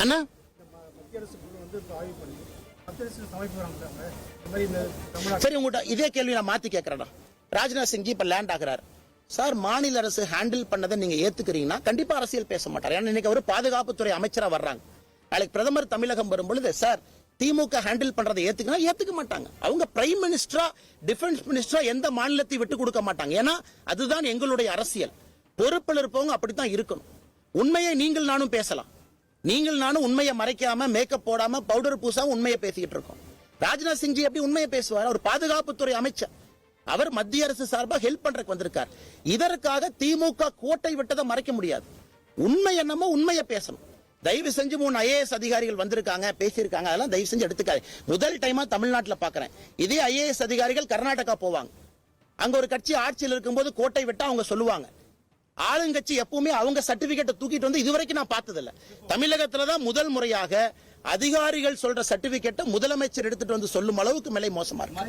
அண்ணா சரி, உங்கள்கிட்ட இதே கேள்வி நான் மாத்தி கேட்கிறேன். ராஜ்நாத் சிங் இப்ப லேண்ட் ஆகிறார் சார், மாநில அரசு ஹேண்டில் பண்ணதை நீங்க ஏத்துக்கிறீங்கன்னா கண்டிப்பா அரசியல் பேச மாட்டார். ஏன்னா இன்னைக்கு அவர் பாதுகாப்புத்துறை அமைச்சரா வர்றாங்க. நாளைக்கு பிரதமர் தமிழகம் வரும்பொழுது சார் திமுக ஹேண்டில் பண்றதை ஏத்துக்க மாட்டாங்க. அவங்க பிரைம் மினிஸ்டரா டிஃபென்ஸ் மினிஸ்டரா எந்த மாநிலத்தை விட்டு கொடுக்க மாட்டாங்க. ஏன்னா அதுதான் எங்களுடைய அரசியல். பொறுப்பில் இருப்பவங்க அப்படித்தான் இருக்கணும். உண்மையை நீங்கள் நானும் பேசலாம். நீங்கள் நானும் உண்மையை மறைக்காம மேக்கப் போடாம பவுடர் பூசாம உண்மையை பேசிக்கிட்டு இருக்கோம். ராஜ்நாத் சிங் எப்படி உண்மையை பேசுவார்? அவர் பாதுகாப்புத்துறை அமைச்சர். அவர் மத்திய அரசு சார்பாக ஹெல்ப் பண்றதுக்கு வந்திருக்கார். இதற்காக திமுக கோட்டை விட்டதை மறைக்க முடியாது. உண்மை என்னமோ உண்மையை பேசணும். தயவு செஞ்சு 3 IAS அதிகாரிகள் வந்திருக்காங்க, பேசியிருக்காங்க, அதெல்லாம் தயவு செஞ்சு எடுத்துக்காது. முதல் டைமா தமிழ்நாட்டில் பாக்குறேன். இதே IAS அதிகாரிகள் கர்நாடகா போவாங்க. அங்க ஒரு கட்சி ஆட்சியில் இருக்கும்போது கோட்டை விட்டா அவங்க சொல்லுவாங்க. ஆளுங்கட்சி எப்பவுமே அவங்க சர்டிபிகேட்டை தூக்கிட்டு வந்து இதுவரைக்கும் நான் பார்த்ததில்லை. தமிழகத்துலதான் முதல் முறையாக அதிகாரிகள் சொல்ற சர்டிபிகேட்டை முதலமைச்சர் எடுத்துட்டு வந்து சொல்லும் அளவுக்கு மேலே மோசமா இருக்கு.